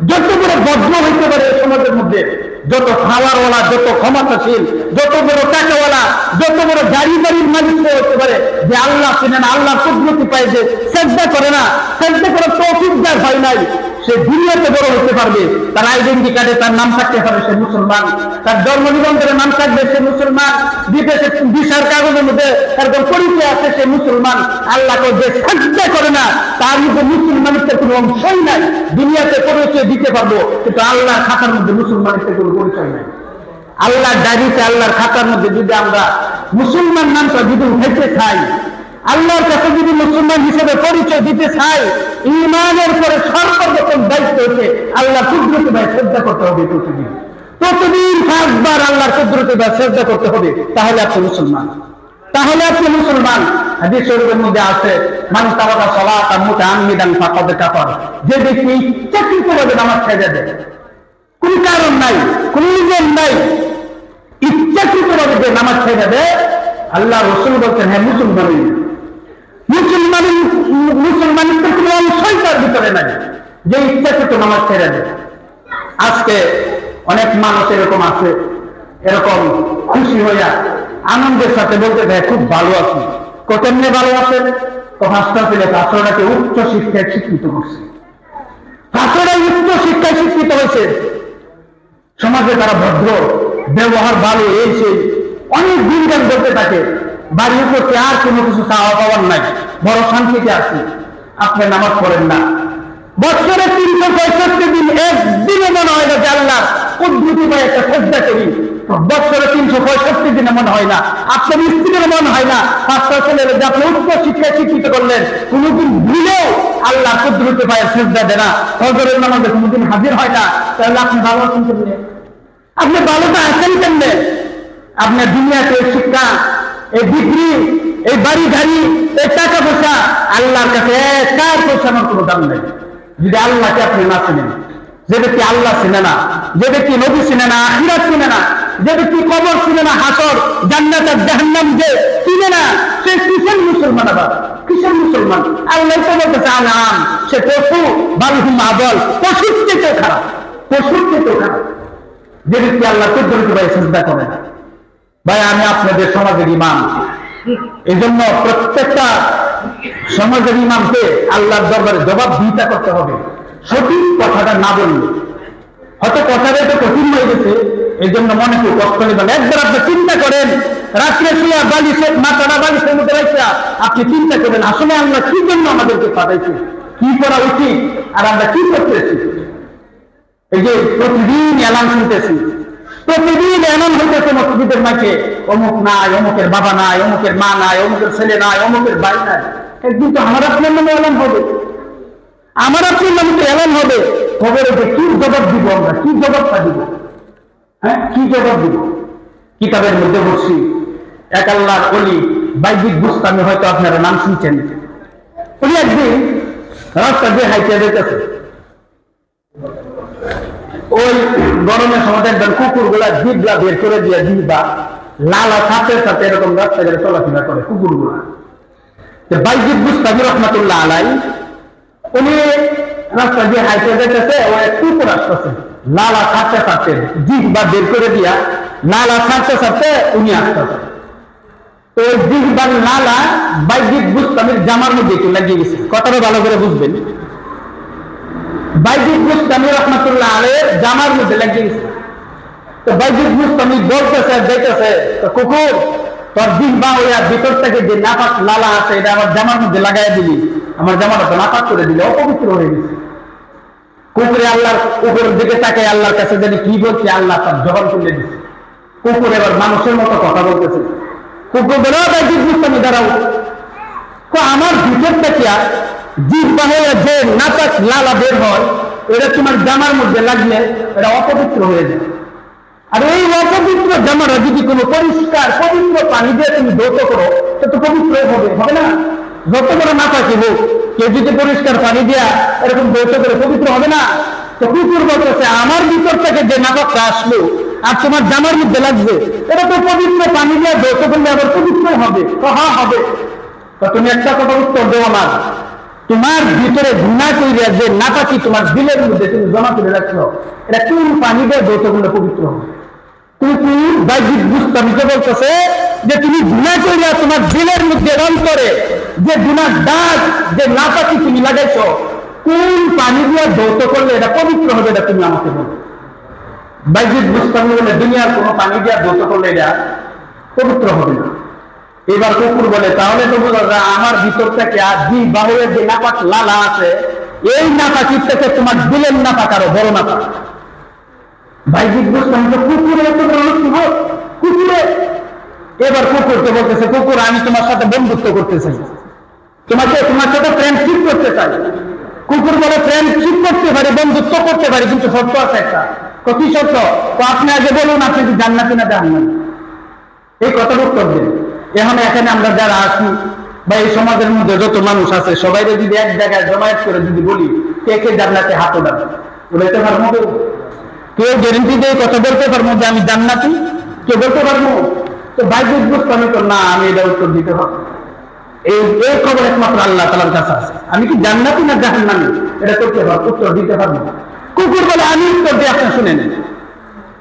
যত বড় বজ্র হইতে পারে এই সমাজের মধ্যে, যত খাওয়ারওয়ালা, যত ক্ষমতাশীল, যত বড় টাকাওয়ালা, যত বড় গাড়ি বাড়ির মালিক হতে পারে, যে আল্লাহ ছিলেন, আল্লাহ কুদরতি পায়, যে সাজদা করে না, সাজদা করার তৌফিক যার হয় নাই, সে দুনিয়াতে বড় হতে পারবে। তার আইডেন্টি কার্ডে তার নাম থাকতে পারে সে মুসলমান, তার জন্ম নিবন্ধনের নাম থাকবে সে মুসলমান, বিদেশে ভিসার কাগজের মধ্যে তার পরিচয় আছে সে মুসলমান। আল্লাহকে যে সাজদা করে না, তার মধ্যে মুসলমানের কোনো অংশই নাই। দুনিয়াতে পরিচয় দিতে পারবো, কিন্তু আল্লাহর খাতার মধ্যে মুসলমানের কোনো পরিচয় নাই। আল্লাহর ডায়েরিতে, আল্লাহর খাতার মধ্যে যদি আমরা মুসলমান নামটা যদি উঠাইতে চাই, আল্লাহর কাছে যদি মুসলমান হিসেবে পরিচয় দিতে চাই, ঈমানের পরে সর্বপ্রথম দায়িত্ব হচ্ছে আল্লাহর কুদরতি ভাই শ্রদ্ধা করতে হবে। প্রতিদিন 5 বার আল্লাহর কুদরতি ভাই শ্রদ্ধা করতে হবে, তাহলে আপনি মুসলমান, তাহলে আপনি মুসলমান। হাদিস শরীফের মধ্যে আছে মান তারাকা সালাতান মুতাআম্মিদান ফাকাদ কাফার, যে ব্যক্তি ইচ্ছাকৃতভাবে নামাজ ছেড়ে দেয়, কোন কারণ নাই, কোন রিজন নাই, ইচ্ছাকৃতভাবে যে নামাজ ছেড়ে দেয়, আল্লাহ রাসূল বলছেন হ্যাঁ মুসলমানই, মুসলমানের কোনো অংশই তার ভিতরে নাই, যে ইচ্ছাকৃত নামাজ ছেড়ে দেয়। আজকে অনেক মানুষ এরকম আছে, এরকম খুশি হইয়া আনন্দের সাথে বলতে দেয় খুব ভালো আছি। কেমনে ভালো আছেন? তো 5টা ছেলে 5টাকে উচ্চ শিক্ষায় শিক্ষিত করছে, 5টা উচ্চ শিক্ষায় শিক্ষিত হয়েছে, সমাজে তারা ভদ্র, ব্যবহার ভালো, এই সেই অনেক দিনগান করতে থাকে, বাড়ির করতে আর কোনো কিছু চাওয়া পাওয়ার নাই, বড় শান্তিতে আছি। আপনি নামাজ পড়েন না, বছরে 365 দিন একদিনে মনে হয় না যে আল্লাহ উদ্ধৃতি বা একটা শ্রদ্ধা করি। বছরে 365 দিনে মনে হয় না। আপনার স্ত্রীর মনে হয় না, 5টা ছেলের যে আপনি উচ্চ শিক্ষায় শিক্ষিত করলেন, কোনোদিন ভুলেও আল্লাহ উদ্ধৃতি পায় শ্রদ্ধা দেয় না, ফজরের নামাজে কোনোদিন হাজির হয় না। তাহলে আপনি ভালো আছেন কেমনে? আপনি ভালোটা আছেন কেমনে? আপনার দুনিয়াতে শিক্ষা, এই ডিগ্রি, এই বাড়ি গাড়ি, এই টাকা পয়সা আল্লাহর কাছে 4 পয়সার কোনো দাম নেই যদি আল্লাহকে আপনি না চিনেন। যে ব্যক্তি আল্লাহ চিনে না, যে ব্যক্তি নবী চিনে না, আখিরাত চিনে না, যে ব্যক্তি কবর চিনে না, হাসর জান্নাত আর জাহান্নাম যে চিনে না, সে কিসের মুসলমান? আবার কিসের মুসলমান? আল্লাহ তো বলতেছে আনাম, সে পশু, বালহুম আদল, পশুর চেয়ে খারাপ, পশুর চেয়ে খারাপ। যে ব্যক্তি আল্লাহ কুদরতি ভাই চিন্তা করে না। ভাই, আমি আপনাদের সমাজের ইমাম, এই জন্য প্রত্যেকটা সমাজের ইমামকে আল্লাহর দরবারে জবাবদিহিতা করতে হবে। সঠিক কথাটা না বললে হয়তো কথাটা একটু কঠিন হয়ে গেছে, এই জন্য মনে কেউ কষ্ট নেবেন। একবার আপনি চিন্তা করেন, রাত্রে শুয়ে বালিশের মাথাটা বালিশের মধ্যে রাখা আপনি চিন্তা করেন, আসলে আল্লাহ কি জন্য আমাদেরকে পাঠাইছে, কি করা উচিত, আর আমরা কি করতেছি। এই যে প্রতিদিন এলান শুনতেছি, প্রতিদিন এমন হইতেছে মসজিদের মাঠে, অমুক নাই, অমুকের বাবা নাই, অমুকের মা নাই, অমুকের ছেলে নাই, অমুকের ভাই নাই। একদিন তো আমার আপনার নামে এলান হবে, আমার আপনার নামে তো এলান হবে। খবরে যে কি জবাব দিব আমরা, কি জবাবটা দিব? হ্যাঁ, কি জবাব দিব? কিতাবের মধ্যে বলছি, এক আল্লাহর ওলি বাইজিদ বুস্তামি, হয়তো আপনারা নাম শুনছেন। উনি একদিন রাস্তা দিয়ে হাইটে যেতেছে, ওই গরমের সময় দেখবেন কুকুর গুলা জিভলা বের করে দিয়ে জিভা লালা সাথে সাথে এরকম রাস্তাঘাটে চলাফেরা করে কুকুর গুলা। বাইজিদ বুস্তামি রহমাতুল্লাহ আলাই, উনি রাস্তা দিয়ে হাইটে যেতেছে, ও এক কুকুর আসতেছে, লালা সাথে সাথে জিভা বের করে দিয়া লালা সাথে সাথে উনি আসতেছে। তো ওই জিভবার লালা বাইজিদ বুস্তামির জামার মধ্যে একটু লাগিয়ে গেছে। কথাটা ভালো করে বুঝবেন, বাইজিদ বুস্তামি রহমাতুল্লাহ আলাইহির জামার মধ্যে লাগিয়ে গেছে। তো বাইজিদ বুস্তামি বলতেছে, যাইতেছে, তো কুকুর তোর জিহ্বা হইয়া ভিতর থেকে যে নাপাক লালা আছে এটা আমার জামার মধ্যে লাগাই দিলি, আমার জামাটা তো নাপাক করে দিলে, অপবিত্র হয়ে গেছে। কুকুরে আল্লাহর কুকুরের দিকে তাকায় আল্লাহর কাছে জানি কি বলছে, আল্লাহ তার জবান তুলে দিচ্ছে। কুকুর এবার মানুষের মতো কথা বলতেছে। কুকুর বলে, বাইজিদ বুস্তামি দাঁড়াও, আমার ভিতর থেকে জিহ্বা হয়ে যে নাপাক লালা বের হয়, এটা তোমার জামার মধ্যে লাগলে এটা অপবিত্র হয়ে যায়। আর এই অপবিত্র জামাটা যদি কোনো পরিষ্কার পবিত্র পানি দিয়ে তুমি ধৌত করো, তো পবিত্র হবে, হবে না? যত বড় নাপাকি হোক, কেউ যদি পরিষ্কার পানি দিয়া এরকম ধৌত করে পবিত্র হবে না? তো কুকুর বলতেছে, আমার ভিতর থেকে যে নাপাকটা আসলো আর তোমার জামার মধ্যে লাগবে, এটা তো পবিত্র পানি দিয়ে ধৌত করলে আবার পবিত্র হবে। তো হ্যাঁ হবে। তো তুমি একটা কথা উত্তর দেবো না, তোমার ভিতরে গুনাহ কইরা যে নাপাকি তোমার দিলের মধ্যে তুমি জমা করে রাখছো, এটা কোন পানি দিয়ে ধৌত করলে পবিত্র হবে? কুকুর বাইজিদ বুস্তামিকে বলতেছে যে তুমি গুনাহ কইরা তোমার দিলের মধ্যে অন্তরে যে গুনার দাগ, যে নাপাকি তুমি লাগাইছো, কোন পানি দিয়ে ধৌত করলে এটা পবিত্র হবে, এটা তুমি আমাকে বলো। বাইজিদ বুস্তামি বলে, দুনিয়ার কোনো পানি দিয়ে ধৌত করলে এটা পবিত্র হবে না। এবার কুকুর বলে, তাহলে তো বোঝা যায় আমার ভিতর থেকে আর বাহুরের যে নাপাক লালা আছে, এই নাপাকির থেকে তোমার দিলের নাপাক আরো বড় নাপাক। বাইজিদ বুস্তামি তো কুকুরের এত বড় হোক কুকুরে। এবার কুকুরকে বলতেছে, কুকুর আমি তোমার সাথে বন্ধুত্ব করতে চাই, তোমার সাথে ফ্রেন্ডশিপ করতে চাই। কুকুর বলে, ফ্রেন্ডশিপ করতে পারি, বন্ধুত্ব করতে পারি, কিন্তু শর্ত আছে একটা। কি শর্ত? তো আপনি আগে বলুন, আপনি কি জান্নাতি না জাহান্নামী? এই কথার উত্তর দিন। এখন এখানে আমরা যারা আছি বা এই সমাজের মধ্যে যত মানুষ আছে, সবাই যদি এক জায়গায় জমায়েত করে যদি বলি কে কে জান্নাতে হাত ওঠাবে, বলতে পারবো? কেউ গ্যারেন্টি দিয়ে কথা বলতে পারবো যে আমি জান্নাতি? কেউ বলতে পারবো? তো বাইজিদ বুস্তামি তো না, আমি এটা উত্তর দিতে পারবো। এই খবর একমাত্র আল্লাহ তাআলার কাছে আছে। আমি কি জান্নাতি না জাহান্নামী এটা করতে পারবো, উত্তর দিতে পারবো। কুকুর বলে, আমি উত্তর দিয়ে আপনি শুনে নেন।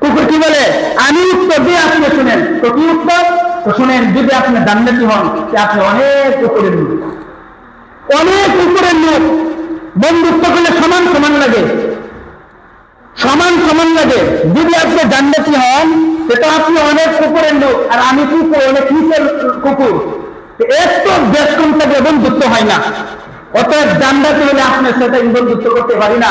কুকুর কি বলে? আমি উত্তর দিয়ে আপনি শুনেন। তো কি উত্তর? তো শুনেন, যদি আপনি জান্নাতি হন, আপনি অনেক উপরের লোক, অনেক উপরের লোক। বন্ধুত্ব করলে সমান সমান লাগে, সমান সমান লাগে। যদি আপনি জান্নাতি হন, সেটা আপনি অনেক উপরের লোক, আর আমি কুকুর, অনেক নিচের কুকুর। এত বেশ কম থাকলে বন্ধুত্ব হয় না। অতএব জান্নাতে হলে আপনি সাথে বন্ধুত্ব করতে পারি না।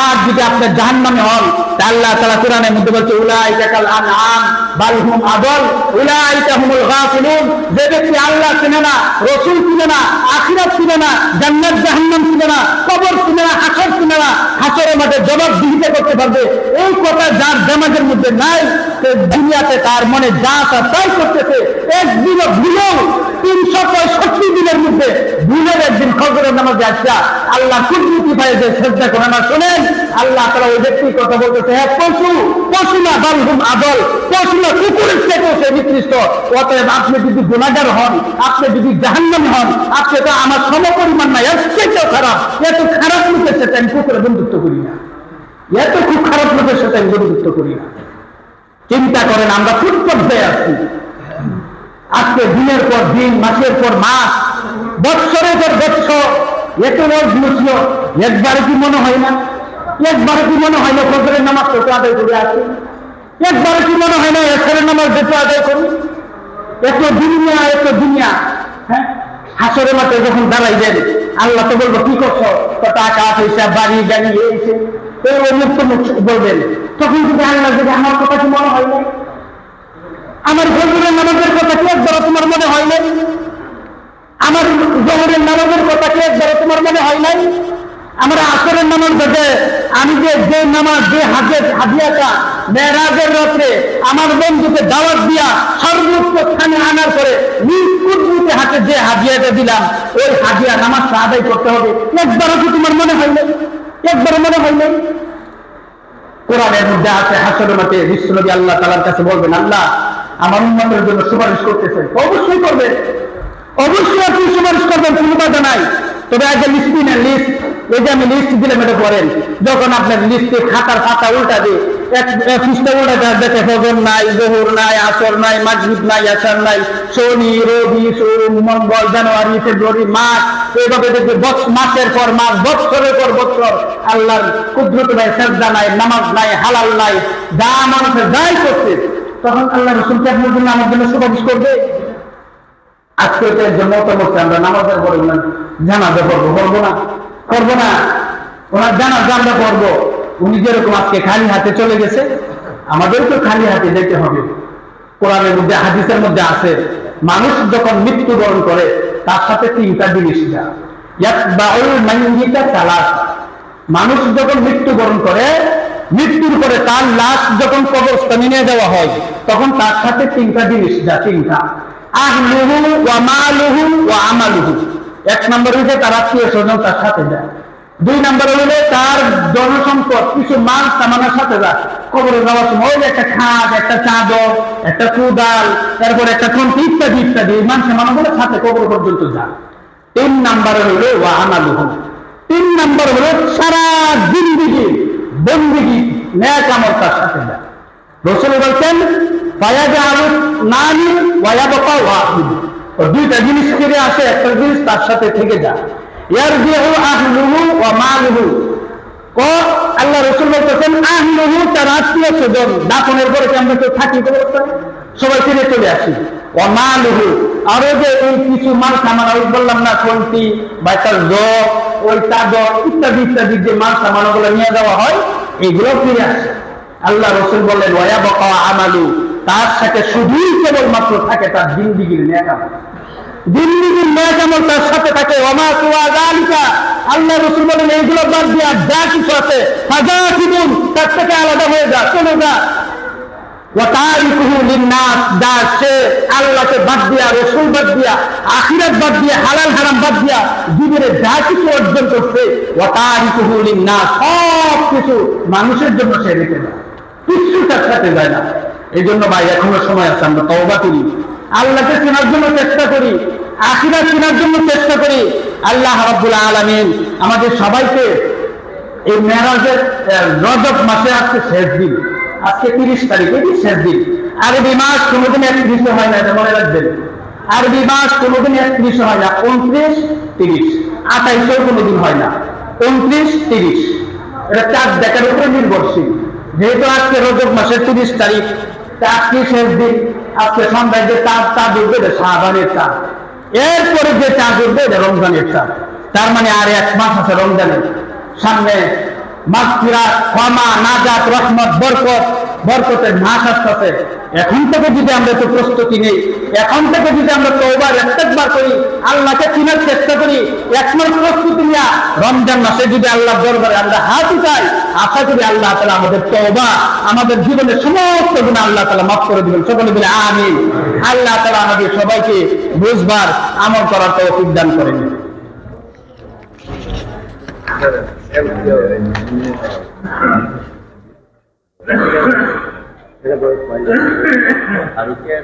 আর যদি আপনি জাহান্নামে হন, তা আল্লাহ তাআলা কোরআনের মধ্যে বলছে উলাইকা কাল আনআম বাল হুম আদল উলাইকা হুমুল গাফিলুন। যে ব্যক্তি আল্লাহ চিনে না, রাসূল চিনে না, আখিরাত চিনে না, জান্নাত জাহান্নাম চিনে না, কবর চিনে না, হাসর চিনে না, হাসরের মাঠে জবাবদিহিতা করতে পারবে, এই কথা যার দিমাগের মধ্যে নাই, সে দুনিয়াতে তার মনে যা তা তাই করতেছে। একদিনও ভুলেও 365 দিনের মধ্যে ভুলের একদিন ফজরের নামাজে আসা আল্লাহ কুদরতি পায়ে যে শ্রদ্ধা করে না, শোনেন আল্লাহ তাআলা ওই ব্যক্তির কথা বলতেছে, হ্যাঁ পশু না বালহুম আদল, পশু না কুকুরের থেকেও সে নিকৃষ্ট। অতএব আপনি যদি গুনাহগার হন, আপনি যদি জাহান্নামী হন, আপনি তো আমার সমপরিমাণ না, এর থেকেও খারাপ। এত খারাপ লোকের সাথে আমি কুকুরে বন্ধুত্ব করি না, এত খুব খারাপ লোকের সাথে আমি বন্ধুত্ব করি না। চিন্তা করেন আমরা কোন পর্যায়ে আছি। আজকে দিনের পর দিন, মাসের পর মাস, বৎসরের পর বৎসর, এত রোজ মুসল, একবারে কি মনে হয় না? একবারে কি মনে হয় না ফজরের নামাজ তো আদায় করে আসি? একবারে কি মনে হয় না এসরের নামাজ বেঁচে আদায় করি? এত দুনিয়া, হ্যাঁ, হাসরের মাঠে যখন দাঁড়াইবেন আল্লাহ তো বলবো কি করছো, টাকা পয়সা বাড়ি গাড়ি এসে ওই মুক্ত বলবেন। তখন যদি আল্লাহ যদি আমার কথা কি মনে হয় না? আমার ফজরের নামাজের কথা কি একবারও তোমার মনে হয় নাই? আমার জোহরের নামাজের কথা কি একবারও তোমার মনে হয় নাই? আমার আসরের নামাজ থেকে আমি যে নামাজ, যে হাদিয়াটা মেরাজের রাত্রে আমার বন্ধুকে দাওয়াত দিয়া সর্বোচ্চ স্থানে আনার পরে নিজ কুদরতি হাতে যে হাদিয়াটা দিলাম, ওই হাদিয়া নামাজটা আদায় করতে হবে, একবারও কি তোমার মনে হয় নাই? একবারও মনে হয় নাই? কোরআনের মধ্যে আছে হাসরের মাঠে বিশ্বনবী আল্লাহ তাআলার কাছে বলবেন, আল্লাহ আমার উম্মতের জন্য সুপারিশ করতেছেন। অবশ্যই করবেন, অবশ্যই আপনি সুপারিশ করবেন, কোনো বাধা নাই। তবে আগে লিস্ট নেন, লিস্ট। এই যে আমি লিস্ট দিলাম, এটা পড়েন। যখন আপনার লিস্টে খাতার পাতা উল্টা দিয়ে এক পৃষ্ঠা উল্টা দেখে ফজর নাই, জোহর নাই, আসর নাই, মাগরিব নাই, আশার নাই, শনি রবি সোম মঙ্গল জানুয়ারি ফেব্রুয়ারি মার্চ, এইভাবে দেখবে মাসের পর মাস, বৎসরের পর বৎসর আল্লাহর কুদরত নাই, সাজদা নাই, নামাজ নাই, হালাল নাই, যা মানুষের যাই করছে, তখন আল্লাহ রাসূল কি আপনার জন্য আমার জন্য সুপারিশ করবে? আজকে এটার জন্য আমরা নামাজের পরে জানাজা করবো না? করবো না। ওনার জানাজা আমরা করবো। উনি যেরকম আজকে খালি হাতে চলে গেছে, আমাদেরকে খালি হাতে যেতে হবে। কোরআনের মধ্যে হাদিসের মধ্যে আছে, মানুষ যখন মৃত্যুবরণ করে তার সাথে 3টা জিনিস যায়। মানুষ যখন মৃত্যুবরণ করে, মৃত্যুর পরে তার লাশ যখন কবরস্থানে নিয়ে যাওয়া হয়, তখন তার সাথে 3টা জিনিস যায়। 3টা, আহলুহু ওয়া মালুহু ওয়া আমালুহু। 1 নম্বর হইলে তার আত্মীয় স্বজন তার সাথে যায়। 2 নম্বর হইলে তার জনসম্পদ কিছু মাল সামানের সাথে যায়। কবরে যাওয়ার সময় ওই একটা খাট, একটা চাদর, একটা কুদাল, তারপর একটা খন্তি ইত্যাদি ইত্যাদি মান সামানগুলোর সাথে কবর পর্যন্ত যায়। 3 নম্বর হইলে ওয়া আমালুহু। 3 নম্বর হলো সারা জিন্দেগি বন্দেগি নেক আমল তার সাথে যায়। রাসূল বলছেন ফায়াজআলু নানি ওয়া ইয়াবকা ওয়াহিদ। ও 2টা জিনিস ফিরে আসে, একটা জিনিস তার সাথে থেকে যায়। ইয়ারজিউ আহলুহু ওয়া মালুহু। ও আল্লাহ রাসূল বলতেছেন আহলুহু তার আত্মীয় স্বজন, দাফনের পরে আমরা তো থাকি কবরস্থানে, সবাই ফিরে চলে আসি। ওয়া মালুহু, আরো যে এই কিছু মাল সামান ওই বললাম না, খন্তি বা তার জগ, ওই চাদর ইত্যাদি ইত্যাদি যে মাল সামানগুলো নিয়ে যাওয়া হয়, এগুলো ফিরে আসে। আল্লাহ রাসূল বলেন ওয়া ইয়াবকা আমালু, তার সাথে শুধুই কেবলমাত্র থাকে তার জিন্দেগির নেক আমল। জিন্দেগির নেক আমল তার সাথে থাকে। ওমা সুওয়া যালিকা, আল্লাহ রাসূল বলেন এইগুলো বাদ দিয়ে যা কিছু আছে ফাজাতিবুন, তার থেকে আলাদা হয়ে যা, চলে যা। ওয়া তারিকুহু লিন-নাস, যা সে আল্লাহকে বাদ দিয়া, রাসূল বাদ দিয়া, আখিরাত বাদ দিয়া, হালাল হারাম বাদ দিয়া জীবনে যা কিছু অর্জন করছে, ওয়া তারিকুহু লিন-নাস, সব কিছু মানুষের জন্য সে রেখে দেয়, কিছু তার সাথে যায় না। এই জন্য ভাই এখনো সময় আছে, আমরা তওবা করি, আল্লাহকে চেনার জন্য চেষ্টা করি, আখিরাত চেনার জন্য চেষ্টা করি। আল্লাহ রাব্বুল আলামিন আমাদের সবাইকে এই মেরাজের রজব মাসে আজকে শেষ দিন, আজকে 30 তারিখ, এটি শেষ দিন। আরবি মাস কোনোদিন 31 হয় না, এটা মনে রাখবেন। আরবি মাস কোনোদিন 31 হয় না, 29, 30, 28 কোনোদিন হয় না, 29, 30, এটা চাঁদ দেখার উপরে নির্ভরশীল। যেহেতু আজকে রজব মাসের 30 তারিখ, আজকে শেষ দিন, আজকে সন্ধ্যায় যে চাঁদ উঠবে এটা শাবানের চাঁদ, এরপরে যে চাঁদ উঠবে এটা রমজানের চাঁদ। তার মানে আর 1 মাস আছে রমজানের সামনে। মাগফিরাত, ক্ষমা, নাজাত, রহমত, বরকতের মাস আসতেছে। এখন থেকে যদি আমরা একটু প্রস্তুতি নেই, এখন থেকে যদি আমরা তওবার ইস্তেগফার করি, আল্লাহকে চিনার চেষ্টা করি, 1 মাস প্রস্তুতি নিয়ে রমজান মাসে যদি আল্লাহর দরবারে আমরা হাত উঠাই, আশা করি আল্লাহ তাআলা আমাদের তওবা, আমাদের জীবনের সমস্ত গুনাহ আল্লাহ তাআলা মাফ করে দিবেন। সকলে বলে আমিন। আল্লাহ তাআলা আমাদের সবাইকে বুঝবার, আমল করার তৌফিক দান করেন।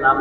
নাম